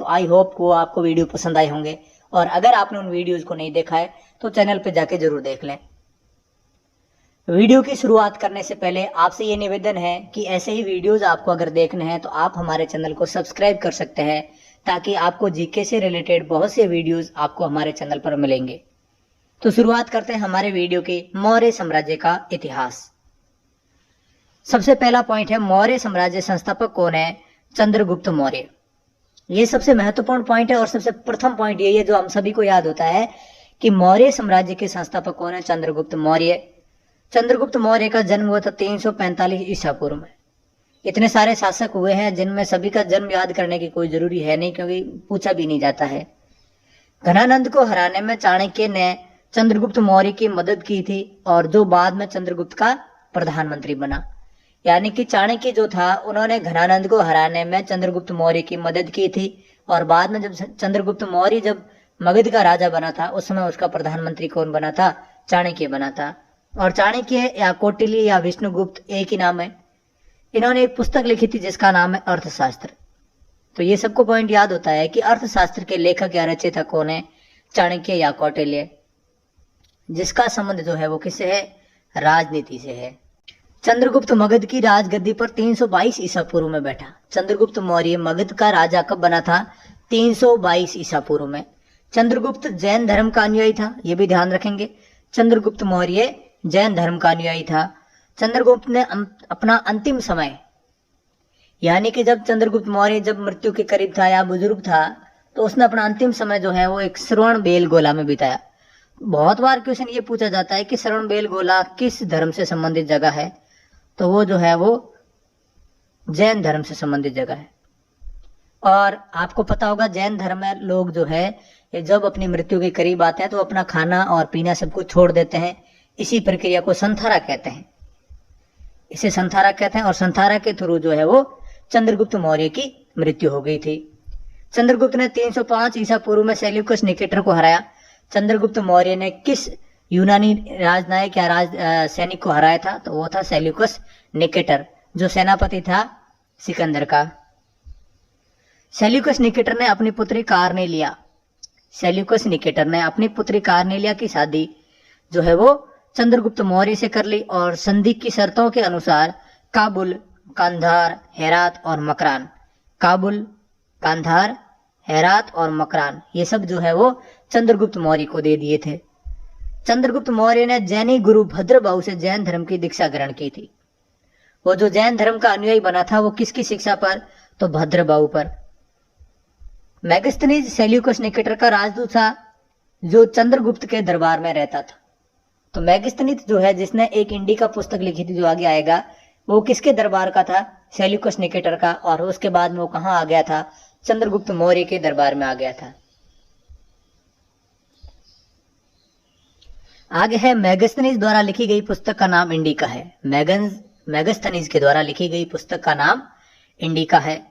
I hope को आपको video पसंद आए होंगे, और अगर आपने उन वीडियोज को नहीं देखा है तो चैनल पे जाके जरूर देख लें। वीडियो की शुरुआत करने से पहले आपसे ये निवेदन है कि ऐसे ही वीडियोज आपको अगर देखने हैं तो आप हमारे चैनल को सब्सक्राइब कर सकते हैं, ताकि आपको जीके से रिलेटेड बहुत से वीडियोज आपको हमारे चैनल पर मिलेंगे। तो शुरुआत करते हैं हमारे वीडियो के मौर्य साम्राज्य का इतिहास। सबसे पहला पॉइंट है, मौर्य साम्राज्य संस्थापक कौन है? चंद्रगुप्त मौर्य। ये सबसे महत्वपूर्ण पॉइंट है और सबसे प्रथम पॉइंट यही है जो हम सभी को याद होता है कि मौर्य साम्राज्य के संस्थापक कौन है? चंद्रगुप्त मौर्य। चंद्रगुप्त मौर्य का जन्म हुआ था 345 ईसा पूर्व में। इतने सारे शासक हुए हैं जिनमें सभी का जन्म याद करने की कोई जरूरी है नहीं, क्योंकि पूछा भी नहीं जाता है। घनानंद को हराने में चाणक्य ने चंद्रगुप्त मौर्य की मदद की थी, और जो बाद में चंद्रगुप्त का प्रधानमंत्री बना। यानी कि चाणक्य जो था उन्होंने घनानंद को हराने में चंद्रगुप्त मौर्य की मदद की थी, और बाद में जब चंद्रगुप्त मौर्य जब मगध का राजा बना था उस समय उसका प्रधानमंत्री कौन बना था? चाणक्य बना था। और चाणक्य या कौटिल्य या विष्णुगुप्त एक ही नाम है। इन्होंने एक पुस्तक लिखी थी जिसका नाम है अर्थशास्त्र। तो ये सबको पॉइंट याद होता है कि अर्थशास्त्र के लेखक या रचयिता कौन है? चाणक्य या कौटिल्य, जिसका संबंध जो है वो किससे है? राजनीति से है। चंद्रगुप्त मगध की राजगद्दी पर 322 ईसा पूर्व में बैठा। चंद्रगुप्त मौर्य मगध का राजा कब बना था? 322 ईसा पूर्व में। चंद्रगुप्त जैन धर्म का अनुयायी था, ये भी ध्यान रखेंगे। चंद्रगुप्त मौर्य जैन धर्म का अनुयायी था। चंद्रगुप्त ने अपना अंतिम समय, यानी कि जब चंद्रगुप्त मौर्य जब मृत्यु के करीब था या बुजुर्ग था, तो उसने अपना अंतिम समय जो है वो एक श्रवण बेलगोला में बिताया। बहुत बार क्वेश्चन ये पूछा जाता है कि श्रवण बेलगोला किस धर्म से संबंधित जगह है? तो वो जो है वो जैन धर्म से संबंधित जगह है। और आपको पता होगा जैन धर्म में लोग जो है जब अपनी मृत्यु के करीब आते हैं तो अपना खाना और पीना सब कुछ छोड़ देते हैं। इसी प्रक्रिया को संथारा कहते हैं, इसे संथारा कहते हैं। और संथारा के थ्रू जो है वो चंद्रगुप्त मौर्य की मृत्यु हो गई थी। चंद्रगुप्त ने 305 ईसा पूर्व में सेल्यूकस निकेटर को हराया। चंद्रगुप्त मौर्य ने किस यूनानी राजनायक या सैनिक को हराया था? तो वो था सेल्यूकस निकेटर, जो सेनापति था सिकंदर का। सेल्यूकस निकेटर ने अपनी पुत्री कार्नेलिया, सेल्यूकस निकेटर ने अपनी पुत्री कार्नेलिया की शादी जो है वो चंद्रगुप्त मौर्य से कर ली, और संधि की शर्तों के अनुसार काबुल, कांधार, हेरात और मकरान, काबुल, कांधार, हेरात और मकरान, ये सब जो है वो चंद्रगुप्त मौर्य को दे दिए थे। चंद्रगुप्त मौर्य ने जैनी गुरु भद्रबाहु से जैन धर्म की दीक्षा ग्रहण की थी। वो जो जैन धर्म का अनुयायी बना था वो किसकी शिक्षा पर? तो भद्रबाहु पर। मैगस्थनीज सेल्यूकस निकेटर का राजदूत था, जो चंद्रगुप्त के दरबार में रहता था। तो मैगस्थनीज जो है जिसने एक इंडिका पुस्तक लिखी थी जो आगे आएगा, वो किसके दरबार का था? सेल्यूकस निकेटर का। और उसके बाद में वो कहाँ आ गया था? चंद्रगुप्त मौर्य के दरबार में आ गया था। आगे है मैगस्थनीज द्वारा लिखी गई पुस्तक का नाम इंडिका है। मैगस्थनीज के द्वारा लिखी गई पुस्तक का नाम इंडिका है।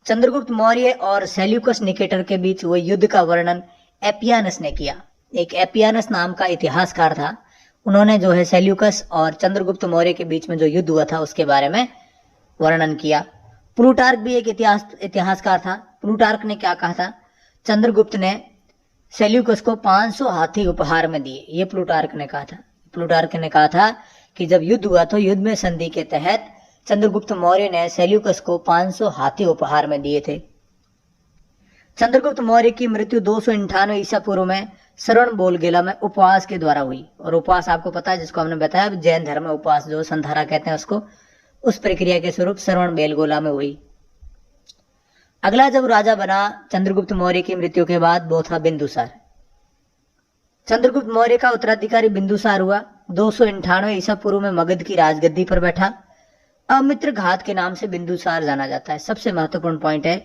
चंद्रगुप्त मौर्य और सेल्यूकस निकेटर के बीच हुए युद्ध का वर्णन एपियानस ने किया। एक एपियानस नाम का इतिहासकार था, उन्होंने जो है सेल्यूकस और चंद्रगुप्त मौर्य के बीच में जो युद्ध हुआ था उसके बारे में वर्णन किया। प्लूटार्क भी एक इतिहासकार था। प्लूटार्क ने क्या कहा था? चंद्रगुप्त ने सेल्यूकस को 500 हाथी उपहार में दिए, ये प्लूटार्क ने कहा था। प्लूटार्क ने कहा था कि जब युद्ध हुआ तो युद्ध में संधि के तहत चंद्रगुप्त मौर्य ने सेल्यूकस को 500 हाथी उपहार में दिए थे। चंद्रगुप्त मौर्य की मृत्यु 298 ईसा पूर्व में श्रवण बेलगोला में उपवास के द्वारा हुई। और उपवास आपको पता है, जिसको हमने बताया जैन धर्म में उपवास जो संधारा कहते हैं उसको, उस प्रक्रिया के स्वरूप श्रवण बेलगोला में हुई। अगला जब राजा बना चंद्रगुप्त मौर्य की मृत्यु के बाद वो था बिंदुसार। चंद्रगुप्त मौर्य का उत्तराधिकारी बिंदुसार हुआ। 298 ईसा पूर्व में मगध की राजगद्दी पर बैठा। अमित्र घात के नाम से बिंदुसार जाना जाता है। सबसे महत्वपूर्ण पॉइंट है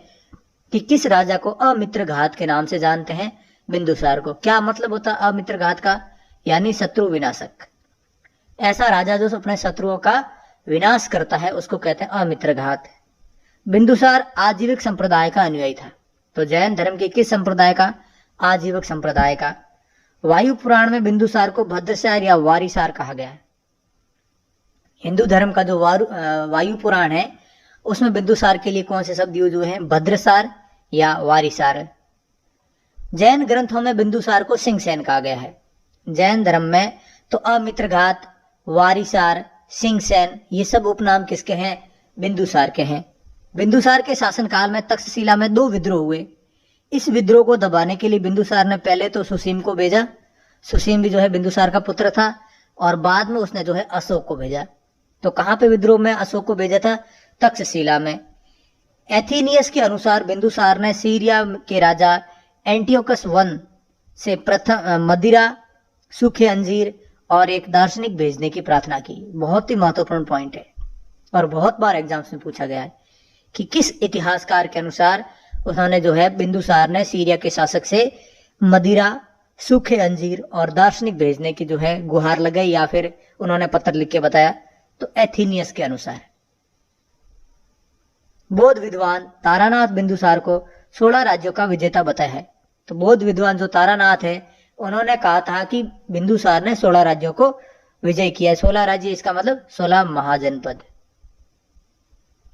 कि किस राजा को अमित्र घात के नाम से जानते हैं? बिंदुसार को। क्या मतलब होता है अमित्र घात का? यानी शत्रु विनाशक। ऐसा राजा जो अपने शत्रुओं का विनाश करता है उसको कहते हैं अमित्र घात। बिंदुसार आजीविक संप्रदाय का अनुयायी था। तो जैन धर्म के किस संप्रदाय का? आजीविक संप्रदाय का। वायु पुराण में बिंदुसार को भद्रसार या वारिसार कहा गया है। हिंदू धर्म का जो वायु पुराण है उसमें बिंदुसार के लिए कौन से शब्द यूज हुए हैं? भद्रसार या वारिसार। जैन ग्रंथों में बिंदुसार को सिंहसेन कहा गया है। जैन धर्म में तो अमित्रघात, वारिसार, सिंहसेन ये सब उपनाम किसके हैं? बिंदुसार के हैं। बिंदुसार के शासनकाल में तक्षशिला में 2 विद्रोह हुए। इस विद्रोह को दबाने के लिए बिंदुसार ने पहले तो सुसीम को भेजा। सुसीम भी जो है बिंदुसार का पुत्र था, और बाद में उसने जो है अशोक को भेजा। तो कहां पे विद्रोह में अशोक को भेजा था? तक्षशिला में। एथेनियस के अनुसार बिंदुसार ने सीरिया के राजा एंटियोकस I से प्रथम मदिरा, सूखे अंजीर और एक दार्शनिक भेजने की प्रार्थना की। बहुत ही महत्वपूर्ण पॉइंट है और बहुत बार एग्जाम्स में पूछा गया है कि किस इतिहासकार के अनुसार उन्होंने जो है बिंदुसार ने सीरिया के शासक से मदिरा, सूखे अंजीर और दार्शनिक भेजने की जो है गुहार लगाई, या फिर उन्होंने पत्र लिख के बताया। तो एथेनियस के अनुसार बौद्ध विद्वान तारानाथ बिंदुसार को 16 राज्यों का विजेता बताया है। तो बौद्ध विद्वान जो तारानाथ है उन्होंने कहा था कि बिंदुसार ने 16 राज्यों को विजय किया है। 16 राज्य, इसका मतलब 16 महाजनपद,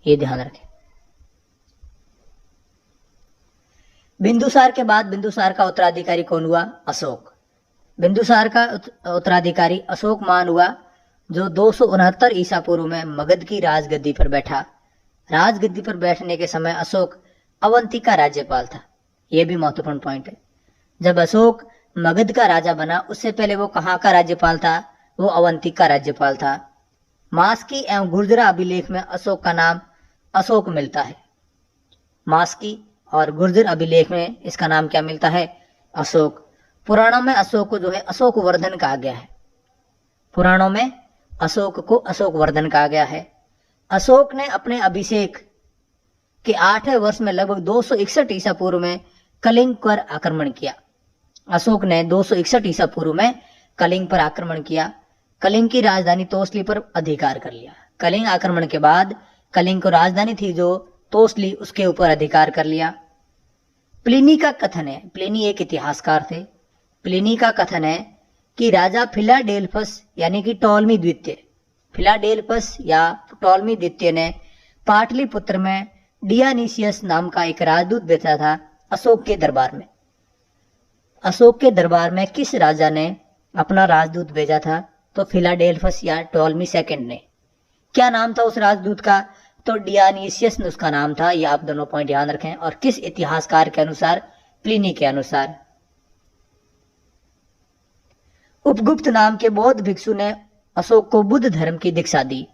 ये ध्यान रखें। बिंदुसार के बाद बिंदुसार का उत्तराधिकारी कौन हुआ? अशोक। बिंदुसार का उत्तराधिकारी अशोक मान हुआ, जो 269 ईसा पूर्व में मगध की राजगद्दी पर बैठा। राजगद्दी पर बैठने के समय अशोक अवंती का राज्यपाल था। यह भी महत्वपूर्ण पॉइंट है। जब अशोक मगध का राजा बना, उससे पहले वो कहाँ का राज्यपाल था? वो अवंती का राज्यपाल था। मास्की एवं गुर्जरा अभिलेख में अशोक का नाम अशोक मिलता है। मास्की और गुर्जर अभिलेख में इसका नाम क्या मिलता है? अशोक। पुराणों में अशोक को जो है अशोक वर्धन कहा गया है। पुराणों में अशोक को अशोक वर्धन कहा गया है। अशोक ने अपने अभिषेक के 8वें वर्ष में लगभग 261 ईसा पूर्व में कलिंग पर आक्रमण किया। अशोक ने 261 ईसा पूर्व में कलिंग पर आक्रमण किया। कलिंग की राजधानी तोसली पर अधिकार कर लिया। कलिंग आक्रमण के बाद कलिंग को राजधानी थी जो तोसली, उसके ऊपर अधिकार कर लिया। प्लिनी का कथन है, प्लिनी एक इतिहासकार थे, प्लिनी का कथन है कि राजा फिलाडेल्फस यानी कि टॉलमी द्वितीय, फिलाडेल्फस या टॉलमी द्वितीय ने पाटलिपुत्र में डियानीसियस नाम का एक राजदूत भेजा था अशोक के दरबार में। अशोक के दरबार में किस राजा ने अपना राजदूत भेजा था? तो फिलाडेल्फस या टॉलमी सेकंड ने। क्या नाम था उस राजदूत का? तो डियानीसियस उसका नाम था। ये आप दोनों पॉइंट ध्यान रखें। और किस इतिहासकार के अनुसार? प्लिनी के अनुसार। उपगुप्त नाम के बौद्ध भिक्षु ने अशोक को बुद्ध धर्म की दीक्षा दी।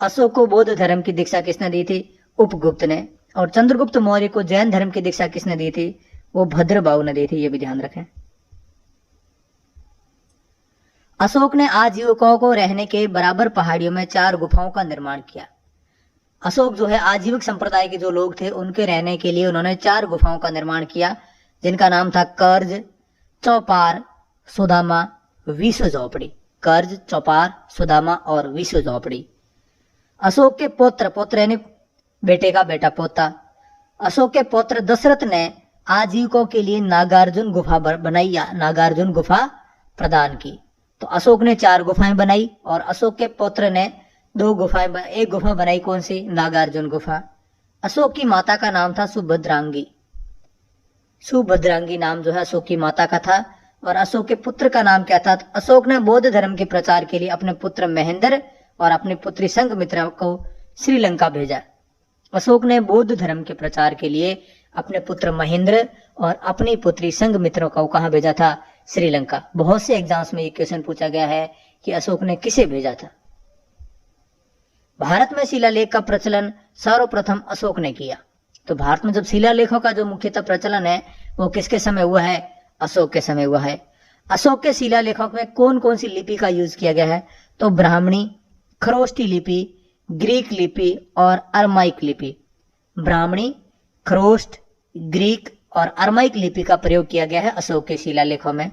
अशोक को बौद्ध धर्म की दीक्षा किसने दी थी? उपगुप्त ने। और चंद्रगुप्त मौर्य को जैन धर्म की दीक्षा किसने दी थी? वो भद्रबाहु ने दी थी। ये भी ध्यान रखें। अशोक ने आजीविकों को रहने के बराबर पहाड़ियों में 4 गुफाओं का निर्माण किया। अशोक जो है आजीविक संप्रदाय के जो लोग थे उनके रहने के लिए उन्होंने 4 गुफाओं का निर्माण किया, जिनका नाम था कर्ज, चौपार, सुदामा, विश्व झोपड़ी। कर्ज, चौपार, सुदामा और विश्व झोपड़ी। अशोक के पौत्र यानी बेटे का बेटा पोता, अशोक के पौत्र दशरथ ने आजीविकों के लिए नागार्जुन गुफा बनाई या नागार्जुन गुफा प्रदान की। तो अशोक ने 4 गुफाएं बनाई और अशोक के पुत्र ने 2 गुफाएं, एक गुफा बनाई। कौन सी? नागार्जुन गुफा। अशोक की माता का नाम था सुभद्रांगी। सुभद्रांगी नाम जो है अशोक की माता का था। और अशोक के पुत्र का नाम क्या था? अशोक ने बौद्ध धर्म के प्रचार के लिए अपने पुत्र महेंद्र और अपनी पुत्री संघमित्रा को श्रीलंका भेजा। अशोक ने बौद्ध धर्म के प्रचार के लिए अपने पुत्र महेंद्र और अपनी पुत्री संघमित्रा को कहां भेजा था? श्रीलंका। बहुत से एग्जाम्स में ये क्वेश्चन पूछा गया है कि अशोक ने किसे भेजा था। भारत में शिलालेख का प्रचलन सर्वप्रथम अशोक ने किया। तो भारत में जब शिलालेखों का जो मुख्यतः प्रचलन है वो किसके समय हुआ है? अशोक के समय हुआ है। अशोक के शिलालेखों में कौन कौन सी लिपि का यूज किया गया है? तो ब्राह्मणी, खरोष्टी लिपि, ग्रीक लिपि और अरमाइक लिपि। ब्राह्मणी, खरोष्ट, ग्रीक और अरमाइक लिपि का प्रयोग किया गया है अशोक के शिलालेखों में।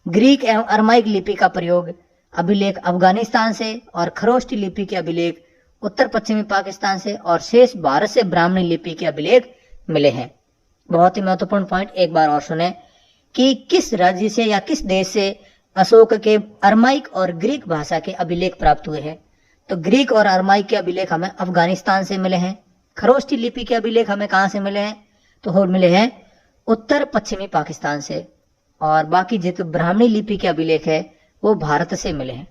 ग्रीक एवं अरमाइक लिपि का प्रयोग अभिलेख अफगानिस्तान से और खरोष्टी लिपि के अभिलेख उत्तर पश्चिमी पाकिस्तान से और शेष भारत से ब्राह्मणी लिपि के अभिलेख मिले हैं। बहुत ही महत्वपूर्ण पॉइंट एक बार और सुने कि किस राज्य से या किस देश से अशोक के अरमाइक और ग्रीक भाषा के अभिलेख प्राप्त हुए हैं? तो ग्रीक और अरमाइक के अभिलेख हमें अफगानिस्तान से मिले हैं। खरोष्टी लिपि के अभिलेख हमें कहां से मिले हैं? तो हो मिले हैं उत्तर पश्चिमी पाकिस्तान से, और बाकी जितने ब्राह्मणी लिपि के अभिलेख है वो भारत से मिले हैं।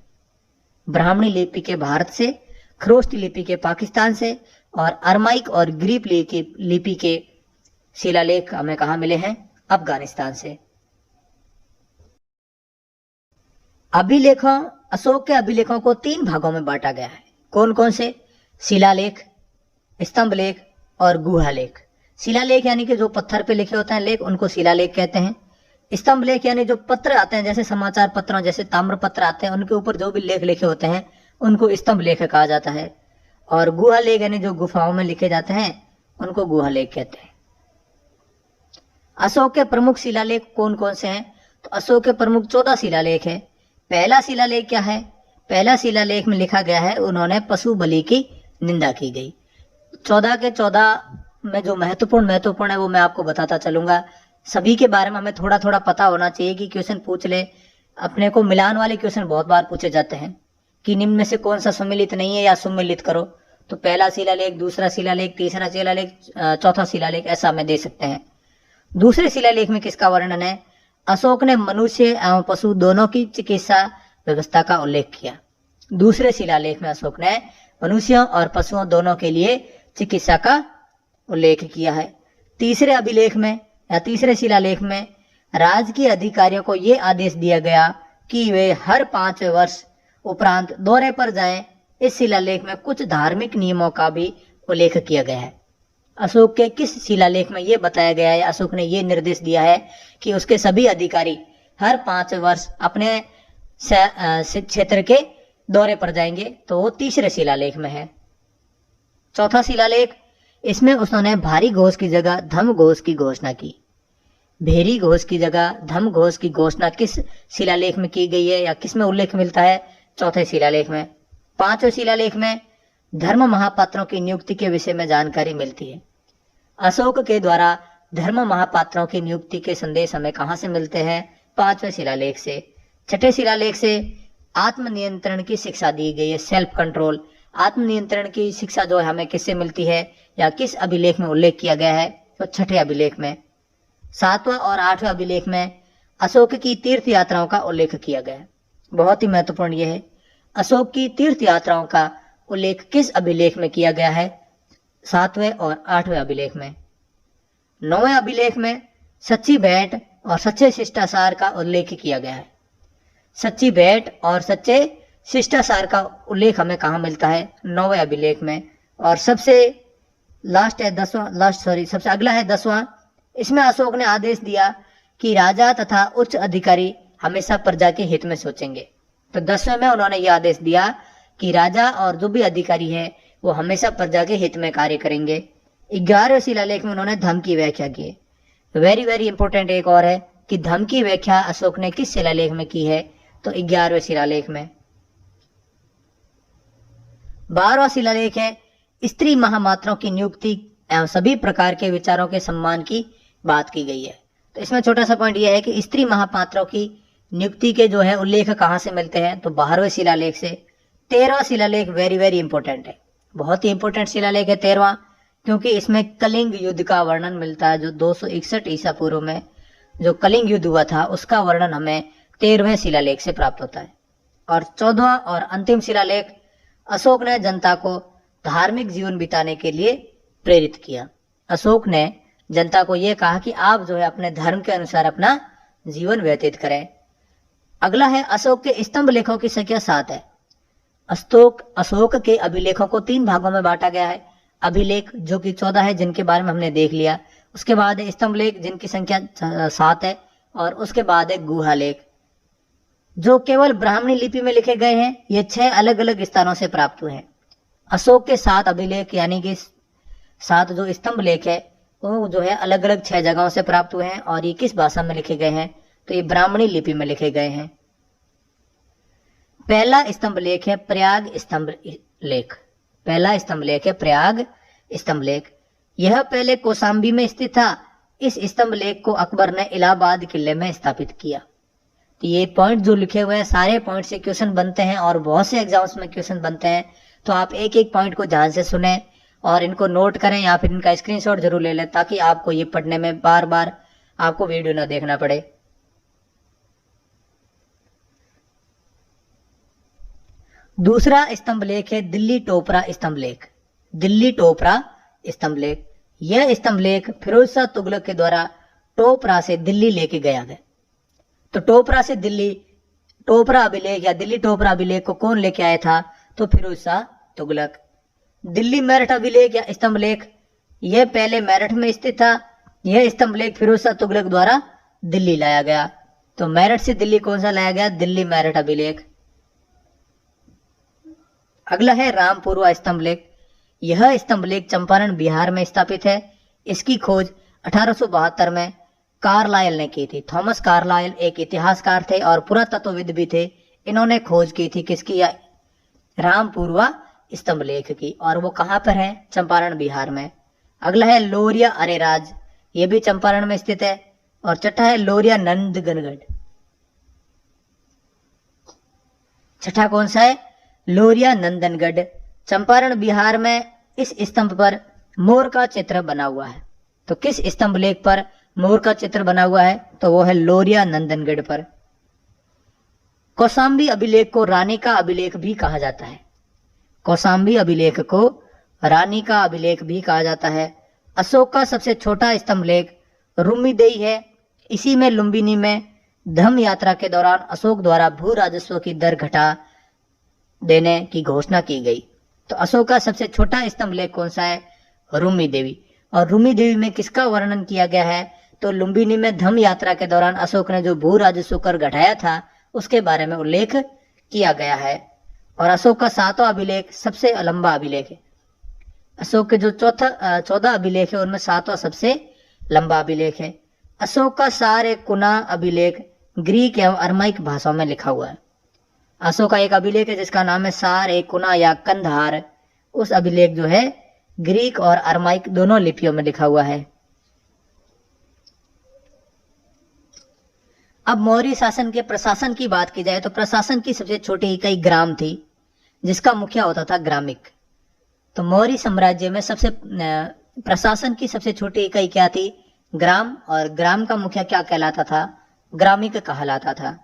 ब्राह्मणी लिपि के भारत से, खरोष्टी लिपि के पाकिस्तान से, और अरमाइक और ग्रीक लिपि के शिलालेख हमें कहा मिले हैं? अफगानिस्तान से। अभिलेखों, अशोक के अभिलेखों को 3 भागों में बांटा गया है। कौन कौन से? शिलालेख, स्तंभ लेख और गुहा लेख। शिलालेख यानी कि जो पत्थर पे लिखे होते हैं लेख, उनको शिलालेख कहते हैं। स्तंभ लेख यानी जो पत्र आते हैं, जैसे समाचार पत्रों जैसे ताम्र पत्र आते हैं, उनके ऊपर जो भी लेख लिखे होते हैं उनको स्तंभ लेख कहा जाता है। और गुहा लेख यानी जो गुफाओं में लिखे जाते हैं उनको गुहा लेख कहते हैं। अशोक के प्रमुख शिलालेख कौन कौन से हैं? तो अशोक के प्रमुख 14 शिलालेख है। पहला शिलालेख क्या है? पहला शिलालेख में लिखा गया है उन्होंने पशु बलि की निंदा की गई। 14 के 14 में जो महत्वपूर्ण है वो मैं आपको बताता चलूंगा। सभी के बारे में हमें थोड़ा थोड़ा पता होना चाहिए कि क्वेश्चन पूछ ले। अपने को मिलान वाले क्वेश्चन बहुत बार पूछे जाते हैं कि निम्न में से कौन सा सम्मिलित नहीं है या सम्मिलित करो। तो पहला शिलालेख, दूसरा शिलालेख, तीसरा शिलालेख, चौथा शिलालेख, ऐसा हमें दे सकते हैं। दूसरे शिलालेख में किसका वर्णन है? अशोक ने मनुष्य एवं पशु दोनों की चिकित्सा व्यवस्था का उल्लेख किया। दूसरे शिलालेख में अशोक ने मनुष्यों और पशुओं दोनों के लिए चिकित्सा का उल्लेख किया है। तीसरे अभिलेख में या तीसरे शिलालेख में राजकीय अधिकारियों को यह आदेश दिया गया कि वे हर 5 वर्ष उपरांत दौरे पर जाएं। इस शिलालेख में कुछ धार्मिक नियमों का भी उल्लेख किया गया है। अशोक के किस शिलालेख में यह बताया गया है, अशोक ने यह निर्देश दिया है कि उसके सभी अधिकारी हर 5 वर्ष अपने क्षेत्र के दौरे पर जाएंगे? तो वो तीसरे शिलालेख में है। चौथा शिलालेख, इसमें उन्होंने भारी घोष की जगह धम घोष की घोषणा की। भेरी घोष की जगह धम घोष की घोषणा किस शिलालेख में की गई है या किस में उल्लेख मिलता है? चौथे शिलालेख में। पांचवें शिलालेख में धर्म महापात्रों की नियुक्ति के विषय में जानकारी मिलती है। अशोक के द्वारा धर्म महापात्रों की नियुक्ति के संदेश हमें कहां से मिलते हैं? 5वें शिलालेख से। छठे शिलालेख से आत्मनियंत्रण की शिक्षा दी गई है, सेल्फ कंट्रोल। आत्मनियंत्रण की शिक्षा जो है हमें किससे मिलती है या किस अभिलेख में उल्लेख किया गया है? तो छठे अभिलेख में। 7वां और 8वें अभिलेख में अशोक की तीर्थ यात्राओं का उल्लेख किया गया है। बहुत ही महत्वपूर्ण यह है, अशोक की तीर्थ यात्राओं का उल्लेख किस अभिलेख में किया गया है? 7वें और 8वें अभिलेख में। 9वें अभिलेख में सच्ची भेंट और सच्चे शिष्टाचार का उल्लेख किया गया है। सच्ची भेंट और सच्चे शिष्टाचार का उल्लेख हमें कहाँ मिलता है? 9वें अभिलेख में। और सबसे अगला है 10वां। इसमें अशोक ने आदेश दिया कि राजा तथा उच्च अधिकारी हमेशा प्रजा के हित में सोचेंगे। तो 10वें में उन्होंने यह आदेश दिया कि राजा और जो भी अधिकारी है वो हमेशा प्रजा के हित में कार्य करेंगे। 11वें शिलालेख में उन्होंने धम्म की व्याख्या की। वेरी वेरी इंपॉर्टेंट एक और है कि धम्म की व्याख्या अशोक ने किस शिलालेख में की है? तो 11वें शिलालेख में। 12वां शिलालेख है स्त्री महामात्राओं की नियुक्ति एवं सभी प्रकार के विचारों के सम्मान की बात की गई है। तो इसमें छोटा सा पॉइंट यह है कि स्त्री महापात्रों की नियुक्ति के जो है उल्लेख कहाँ से मिलते हैं? तो 12वें शिलालेख से। 13वां शिलालेख वेरी वेरी इंपॉर्टेंट है, बहुत ही इंपॉर्टेंट शिलालेख है 13वां, क्योंकि इसमें कलिंग युद्ध का वर्णन मिलता है। जो 261 ईसा पूर्व में जो कलिंग युद्ध हुआ था उसका वर्णन हमें 13वें शिलालेख से प्राप्त होता है। और 14वां और अंतिम शिलालेख, अशोक ने जनता को धार्मिक जीवन बिताने के लिए प्रेरित किया। अशोक ने जनता को यह कहा कि आप जो है अपने धर्म के अनुसार अपना जीवन व्यतीत करें। अगला है अशोक के स्तंभ लेखों की संख्या 7 है। अशोक के अभिलेखों को 3 भागों में बांटा गया है। अभिलेख जो कि 14 है जिनके बारे में हमने देख लिया, उसके बाद है स्तंभ लेख जिनकी संख्या 7 है, और उसके बाद है गुहा लेख जो केवल ब्राह्मणी लिपि में लिखे गए हैं। ये 6 अलग अलग स्थानों से प्राप्त हुए हैं। अशोक के 7 अभिलेख यानी कि 7 जो स्तंभ लेख है वो जो है अलग अलग 6 जगहों से प्राप्त हुए हैं। और ये किस भाषा में लिखे गए हैं? तो ये ब्राह्मणी लिपि में लिखे गए हैं। पहला स्तंभ लेख है प्रयाग स्तंभ लेख। पहला स्तंभ लेख है प्रयाग स्तंभ लेख। यह पहले कौशाम्बी में स्थित था। इस स्तंभ लेख को अकबर ने इलाहाबाद किले में स्थापित किया। तो ये पॉइंट जो लिखे हुए हैं सारे पॉइंट से क्वेश्चन बनते हैं और बहुत से एग्जाम्स में क्वेश्चन बनते हैं। तो आप एक एक पॉइंट को ध्यान से सुने और इनको नोट करें या फिर इनका स्क्रीनशॉट जरूर ले लें, ताकि आपको ये पढ़ने में बार बार आपको वीडियो ना देखना पड़े। दूसरा स्तंभ लेख है दिल्ली टोपरा स्तंभ लेख। दिल्ली टोपरा स्तंभ लेख, यह स्तंभ लेख फिरोज शाह तुगलक के द्वारा टोपरा से दिल्ली लेके गया गया। तो टोपरा से दिल्ली, टोपरा अभिलेख या दिल्ली टोपरा अभिलेख को कौन लेके आया था? तो फिरोज शाह तुगलक। दिल्ली मेरठ अभिलेख या स्तंभ लेख, यह पहले मेरठ में स्थित था। यह स्तंभ लेख फिरोज शाह तुगलक द्वारा दिल्ली लाया गया। तो मेरठ से दिल्ली कौन सा लाया गया? दिल्ली मेरठ अभिलेख। अगला है रामपुरवा स्तंभ लेख। यह स्तंभ लेख चंपारण बिहार में स्थापित है। इसकी खोज 1872 में कार्लाइल ने की थी। थॉमस कार्लाइल एक इतिहासकार थे और पुरातत्वविद भी थे। इन्होंने खोज की थी किसकी? रामपुरवा स्तंभ लेख की। और वो कहाँ पर है? चंपारण बिहार में। अगला है लोरिया अरेराज, ये भी चंपारण में स्थित है। और छठा है लोरिया नंदनगढ़। छठा कौन सा है? लोरिया नंदनगढ़। चंपारण बिहार में इस स्तंभ पर मोर का चित्र बना हुआ है। तो किस स्तंभ लेख पर मोर का चित्र बना हुआ है? तो वो है लोरिया नंदनगढ़ पर। कौशाम्बी अभिलेख को रानी का अभिलेख भी कहा जाता है। कौशाम्बी अभिलेख को रानी का अभिलेख भी कहा जाता है। अशोक का सबसे छोटा स्तंभ लेख रुम्मीदेई है। इसी में लुम्बिनी में धम्म यात्रा के दौरान अशोक द्वारा भू राजस्व की दर घटा देने की घोषणा की गई। तो अशोक का सबसे छोटा स्तंभ लेख कौन सा है? रुम्मी देवी। और रुम्मी देवी में किसका वर्णन किया गया है? तो लुम्बिनी में धम्म यात्रा के दौरान अशोक ने जो भू राजस्व कर घटाया था उसके बारे में उल्लेख किया गया है। और अशोक का 7वां अभिलेख सबसे लंबा अभिलेख है। अशोक के जो 14 अभिलेख है उनमें 7वां सबसे लंबा अभिलेख है। अशोक का सारे कुना अभिलेख ग्रीक एवं अरमाइक भाषाओं में लिखा हुआ है। अशोक का एक अभिलेख है जिसका नाम है सार ए कुना या कंधार। उस अभिलेख जो है ग्रीक और अरमाइक दोनों लिपियों में लिखा हुआ है। अब मौर्य शासन के प्रशासन की बात की जाए तो प्रशासन की सबसे छोटी इकाई ग्राम थी, जिसका मुखिया होता था ग्रामिक। तो मौर्य साम्राज्य में सबसे प्रशासन की सबसे छोटी इकाई क्या थी? ग्राम। और ग्राम का मुखिया क्या कहलाता था? ग्रामिक कहलाता था।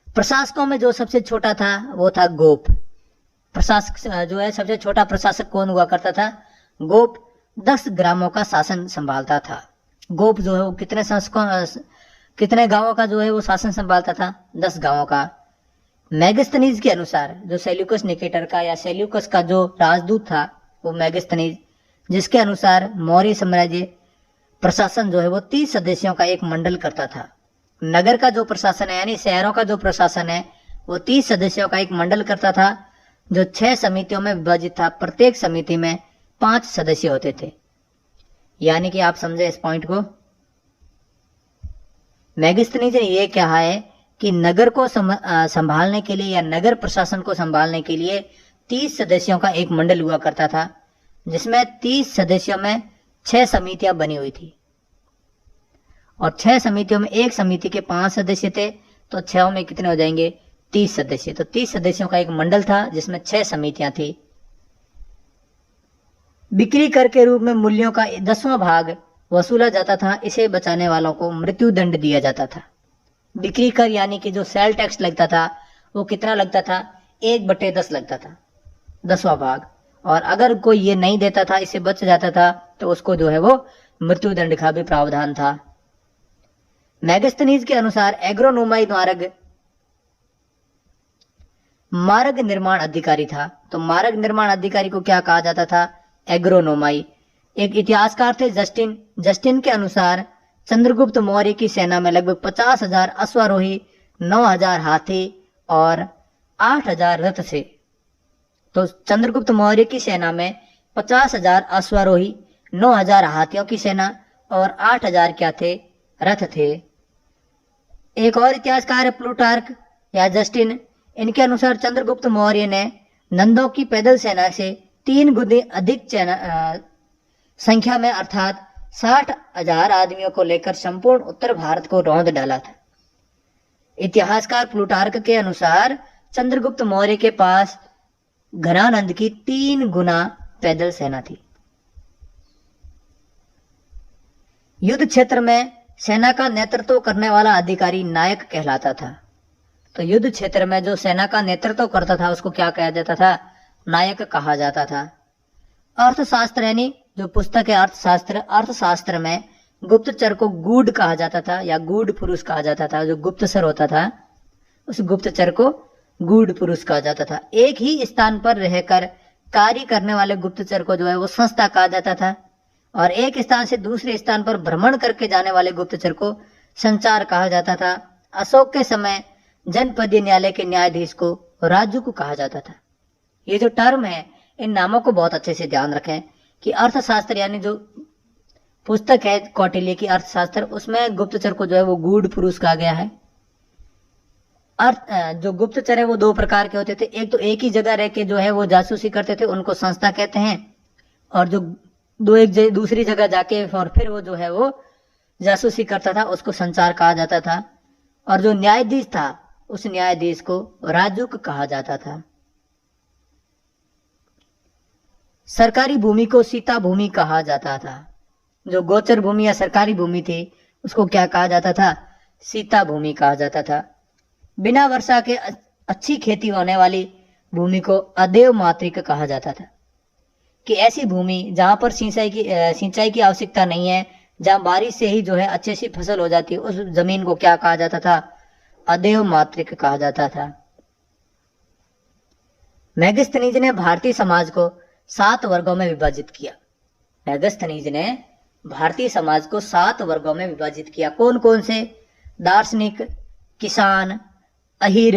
प्रशासकों में जो सबसे छोटा था वो था गोप। प्रशासक जो है सबसे छोटा प्रशासक कौन हुआ करता था? गोप 10 ग्रामों का शासन संभालता था। गोप जो है वो कितने गांवों का जो है वो शासन संभालता था? 10 गांवों का। मेगास्थनीज के अनुसार, जो सेल्यूकस निकेटर का या सेल्यूकस का जो राजदूत था वो मेगास्थनीज, जिसके अनुसार मौर्य साम्राज्य प्रशासन जो है वो 30 सदस्यों का एक मंडल करता था। नगर का जो प्रशासन है यानी शहरों का जो प्रशासन है वो 30 सदस्यों का एक मंडल करता था, जो 6 समितियों में विभाजित था। प्रत्येक समिति में 5 सदस्य होते थे। यानी कि आप समझे इस पॉइंट को। मेगास्थनीज ने यह कहा है कि नगर को संभालने के लिए या नगर प्रशासन को संभालने के लिए 30 सदस्यों का एक मंडल हुआ करता था, जिसमें 30 सदस्यों में 6 समितियां बनी हुई थी। और 6 समितियों में एक समिति के 5 सदस्य थे, तो 6 में कितने हो जाएंगे? 30 सदस्य। तो 30 सदस्यों का एक मंडल था जिसमें 6 समितियां थी। बिक्री कर के रूप में मूल्यों का 10वां भाग वसूला जाता था। इसे बचाने वालों को मृत्यु दंड दिया जाता था। बिक्री कर यानी कि जो सेल टैक्स लगता था वो कितना लगता था? 1/10 लगता था, 10वां भाग। और अगर कोई ये नहीं देता था, इसे बच जाता था, तो उसको जो है वो मृत्यु दंड का भी प्रावधान था। मेगास्थनीज के अनुसार एग्रोनोमाई मार्ग निर्माण अधिकारी था। तो मार्ग निर्माण अधिकारी को क्या कहा जाता था? एग्रोनोमाई। एक इतिहासकार थे जस्टिन के अनुसार चंद्रगुप्त मौर्य की सेना में लगभग 50,000 अश्वारोही, 9,000 हाथी और 8,000 रथ थे। तो चंद्रगुप्त मौर्य की सेना में 50,000 अश्वारोही, 9,000 हाथियों की सेना और 8,000 क्या थे? रथ थे। एक और इतिहासकार है प्लूटार्क या जस्टिन। इनके अनुसार चंद्रगुप्त मौर्य ने नंदों की पैदल सेना से 3 गुने अधिक संख्या में अर्थात 60,000 आदमियों को लेकर संपूर्ण उत्तर भारत को रौंद डाला था। इतिहासकार प्लूटार्क के अनुसार चंद्रगुप्त मौर्य के पास घनानंद की 3 गुना पैदल सेना थी। युद्ध क्षेत्र में सेना का नेतृत्व करने वाला अधिकारी नायक कहलाता था। तो युद्ध क्षेत्र में जो सेना का नेतृत्व करता था उसको क्या कहा जाता था? नायक कहा जाता था। अर्थशास्त्र यानी जो पुस्तक है अर्थशास्त्र, अर्थशास्त्र में गुप्तचर को गूढ़ कहा जाता था या गूढ़ पुरुष कहा जाता था। जो गुप्तचर होता था उस गुप्तचर को गूढ़ पुरुष कहा जाता था। एक ही स्थान पर रहकर कार्य करने वाले गुप्तचर को जो है वो संस्था कहा जाता था, और एक स्थान से दूसरे स्थान पर भ्रमण करके जाने वाले गुप्तचर को संचार कहा जाता था। अशोक के समय जनपदीय न्यायालय के न्यायाधीश को राजुक कहा जाता था। ये जो टर्म है इन नामों को बहुत अच्छे से ध्यान रखें कि अर्थशास्त्र यानी जो पुस्तक है कौटिल्य की अर्थशास्त्र, उसमें गुप्तचर को जो है वो गूढ़ पुरुष कहा गया है। जो गुप्तचर है वो दो प्रकार के होते थे। एक तो एक ही जगह रह के जो है वो जासूसी करते थे, उनको संस्था कहते हैं, और जो दूसरी जगह जाके और फिर वो जो है वो जासूसी करता था उसको संचार कहा जाता था। और जो न्यायाधीश था उस न्यायाधीश को राजुक कहा जाता था। सरकारी भूमि को सीता भूमि कहा जाता था। जो गोचर भूमि या सरकारी भूमि थी उसको क्या कहा जाता था? सीता भूमि कहा जाता था। बिना वर्षा के अच्छी खेती होने वाली भूमि को अदेव मातृक कहा जाता था, कि ऐसी भूमि जहां पर सिंचाई की आवश्यकता नहीं है, जहां बारिश से ही जो है अच्छी सी फसल हो जाती है, उस जमीन को क्या कहा जाता था? अदेव मातृक कहा जाता था। मेगास्थनीज ने भारतीय समाज को 7 वर्गों में विभाजित किया। मेगास्थनीज ने भारतीय समाज को 7 वर्गों में विभाजित किया। कौन कौन से? दार्शनिक, किसान, अहीर,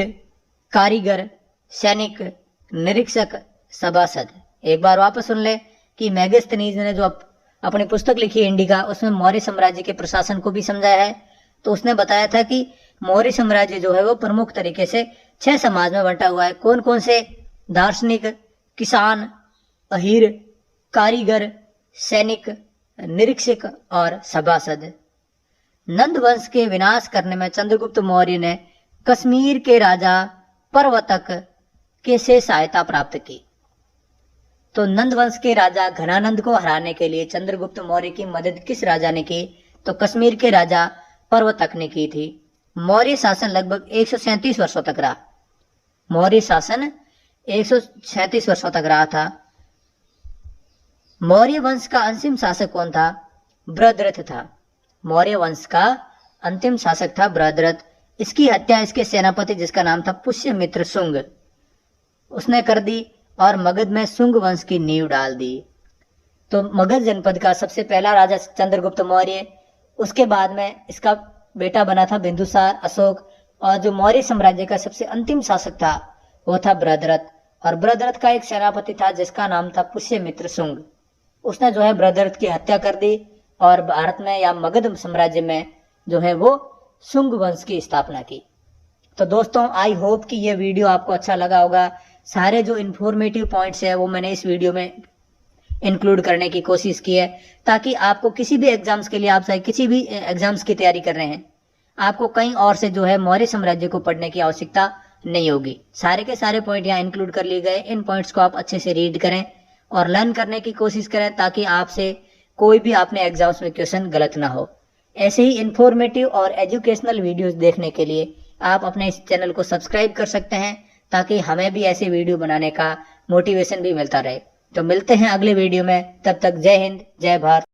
कारीगर, सैनिक, निरीक्षक, सभासद। एक बार वापस सुन ले कि मेगास्थनीज ने जो अपनी पुस्तक लिखी इंडिका, उसमें मौर्य साम्राज्य के प्रशासन को भी समझाया है। तो उसने बताया था कि मौर्य साम्राज्य जो है वो प्रमुख तरीके से 6 समाज में बंटा हुआ है। कौन कौन से? दार्शनिक, किसान, अहीर, कारीगर, सैनिक, निरीक्षक और सभासद। नंद वंश के विनाश करने में चंद्रगुप्त मौर्य ने कश्मीर के राजा परवतक के से सहायता प्राप्त की। तो नंद वंश के राजा घनानंद को हराने के लिए चंद्रगुप्त मौर्य की मदद किस राजा ने की? तो कश्मीर के राजा परवतक ने की थी। मौर्य शासन लगभग 137 वर्षों तक रहा। मौर्य शासन 137 वर्षों तक रहा था। मौर्य वंश का अंतिम शासक कौन था? बृहद्रथ था। मौर्य वंश का अंतिम शासक था बृहद्रथ। इसकी हत्या इसके सेनापति जिसका नाम था पुष्यमित्र शुंग, उसने कर दी और मगध में शुंग वंश की नींव डाल दी। तो मगध जनपद का सबसे पहला राजा चंद्रगुप्त मौर्य, उसके बाद में इसका बेटा बना था बिंदुसार, अशोक, और जो मौर्य साम्राज्य का सबसे अंतिम शासक था वो था बृहद्रथ। और बृहद्रथ का एक सेनापति था जिसका नाम था पुष्यमित्र शुंग। उसने जो है बृहद्रथ की हत्या कर दी और भारत में या मगध साम्राज्य में जो है वो शुंग वंश की स्थापना की। तो दोस्तों आई होप कि ये वीडियो आपको अच्छा लगा होगा। सारे जो इन्फॉर्मेटिव पॉइंट्स है वो मैंने इस वीडियो में इंक्लूड करने की कोशिश की है, ताकि आपको किसी भी एग्जाम्स के लिए, आप चाहे किसी भी एग्जाम्स की तैयारी कर रहे हैं, आपको कहीं और से जो है मौर्य साम्राज्य को पढ़ने की आवश्यकता नहीं होगी। सारे के सारे पॉइंट यहाँ इंक्लूड कर लिए गए। इन पॉइंट्स को आप अच्छे से रीड करें और लर्न करने की कोशिश करें, ताकि आपसे कोई भी अपने एग्जाम्स में क्वेश्चन गलत ना हो। ऐसे ही इंफॉर्मेटिव और एजुकेशनल वीडियोस देखने के लिए आप अपने इस चैनल को सब्सक्राइब कर सकते हैं, ताकि हमें भी ऐसे वीडियो बनाने का मोटिवेशन भी मिलता रहे। तो मिलते हैं अगले वीडियो में, तब तक जय हिंद, जय भारत।